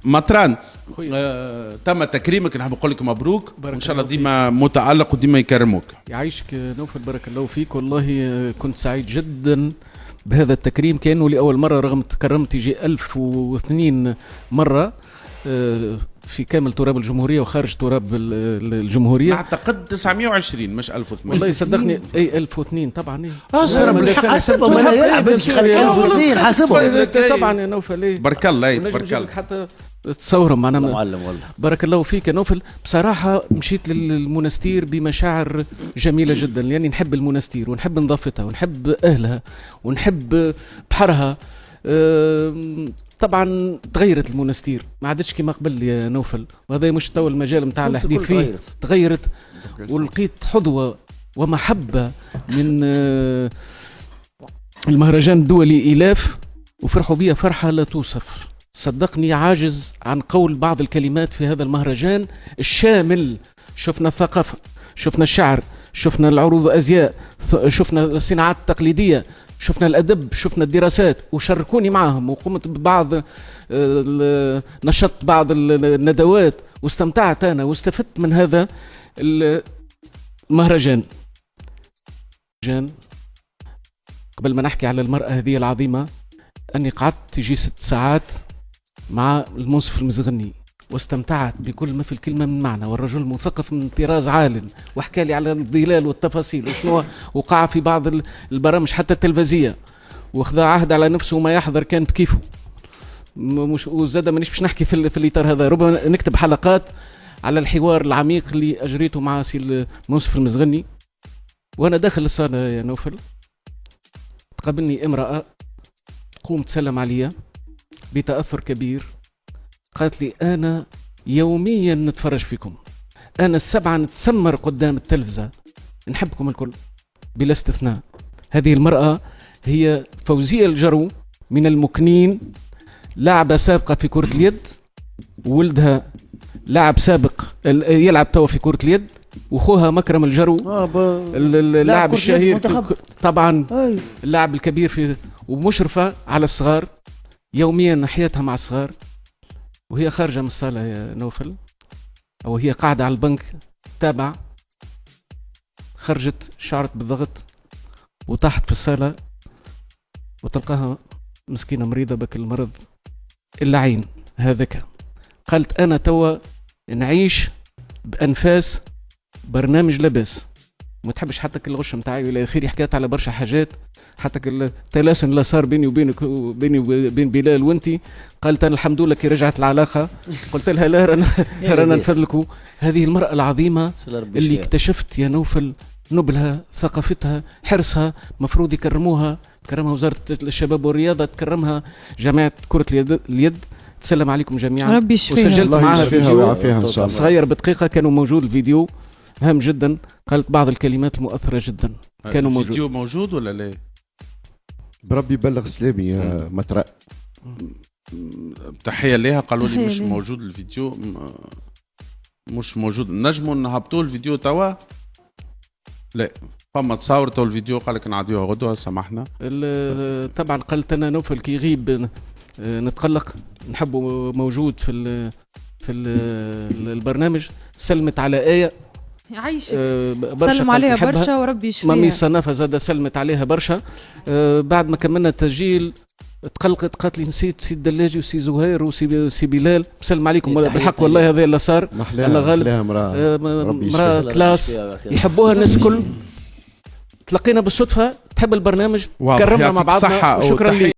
مطران تم تكريمك، نحب نقول لك مبروك وان شاء الله ديما متألق وديما يكرموك. يعيشك نوفل، بارك الله فيك. والله كنت سعيد جدا بهذا التكريم، كانوا لأول مرة رغم تكرمت يجي 1002 مرة في كامل تراب الجمهورية وخارج تراب الجمهورية. أعتقد 920 مش 1008. والله صدقني أي 1002 طبعا. حاسبهم أنا يلعب حاسبهم طبعا يا نوفل. بارك الله بارك الله. حتى تصورهم معنا معلم والله. بارك الله فيك يا نوفل. بصراحة مشيت للمنستير بمشاعر جميلة جدا، لأني نحب المنستير ونحب نظافتها ونحب أهلها ونحب بحرها. طبعا تغيرت المنستير، ما عادتش كما قبل يا نوفل، وهذا مش تو المجال نتاع الحديث فيه. تغيرت ولقيت حظوة ومحبة من المهرجان الدولي إلاف، وفرحوا بيا فرحة لا توصف. صدقني عاجز عن قول بعض الكلمات في هذا المهرجان الشامل. شفنا الثقافة، شفنا الشعر، شفنا العروض الأزياء، شفنا الصناعات التقليدية، شفنا الأدب، شفنا الدراسات، وشاركوني معهم وقمت ببعض نشطت بعض الندوات واستمتعت أنا واستفدت من هذا المهرجان. قبل ما نحكي على المرأة هذه العظيمة، أني قعدت تجي 6 ساعات مع المنصف المزغني واستمتعت بكل ما في الكلمة من معنى، والرجل مثقف من طراز عال، وحكى لي على الظلال والتفاصيل وشنو وقع في بعض البرامج حتى التلفزية، واخذ عهد على نفسه وما يحضر كان بكيفه. مش وزاد مانيش باش نحكي في الإطار هذا، ربما نكتب حلقات على الحوار العميق اللي أجريته مع سي المنصف المزغني. وأنا داخل الصالة يا نوفل تقابلني امرأة تقوم تسلم عليا بتأثر كبير، قالت لي أنا يوميا نتفرج فيكم، أنا 7 نتسمر قدام التلفزة، نحبكم الكل بلا استثناء. هذه المرأة هي فوزية الجرو من المكنين، لاعبة سابقة في كرة اليد، وولدها لاعب سابق يلعب توا في كرة اليد، واخوها مكرم الجرو اللاعب الشهير طبعا، اللاعب الكبير في، ومشرفة على الصغار يوميا حياتها مع الصغار. وهي خارجة من الصالة يا نوفل، أو هي قاعدة على البنك تابع، خرجت شعرت بالضغط وطاحت في الصالة، وتلقاها مسكينة مريضة بك المرض اللعين هذاك. قالت أنا توا نعيش بأنفاس برنامج لباس، ما تحبش حتى الغش متاعي ولا خيري. حكيت على برشا حاجات، حتى التلاسن اللي صار بيني وبينك وبيني وبين بلال وانتي. قالت انا الحمد لله كي رجعت العلاقه. قلت لها لا رانا نفضلكوا. هذه المراه العظيمه اللي اكتشفت يا نوفل نبلها، ثقافتها، حرصها، مفروض يكرموها. كرمها وزاره الشباب والرياضه، تكرمها جامعه كره اليد. تسلم عليكم جميعا. ربي يشفيها. وسجلت معها فيديو صغير بدقيقه، كانوا موجود الفيديو هام جدا. قالت بعض الكلمات المؤثره جدا كانوا موجود. الفيديو موجود ولا لا؟ بربي بلغ سلامي يا مطرأ. تحية ليها. قالوا لي مش موجود الفيديو، مش موجود. نجموا نهبطوا الفيديو توا؟ لا فما تصاور تو الفيديو، قالك نعديوها غدوة سامحنا. طبعا قلت انا نوفل كي يغيب نتقلق، نحبه موجود في البرنامج. سلمت على آية يعيشك، سلم عليها برشا وربي يشفيها. مامي صنافة زادة سلمت عليها برشا. بعد ما كملنا التسجيل تقلقت، قالت لي نسيت سي الدلاجي وسي زهير وسي بلال. سلم عليكم بالحق والله هذا اللي صار. الله غالب مرأة كلاس يحبوها الناس كل. تلقينا بالصدفة تحب البرنامج، كرمنا مع بعضنا. شكرا لي.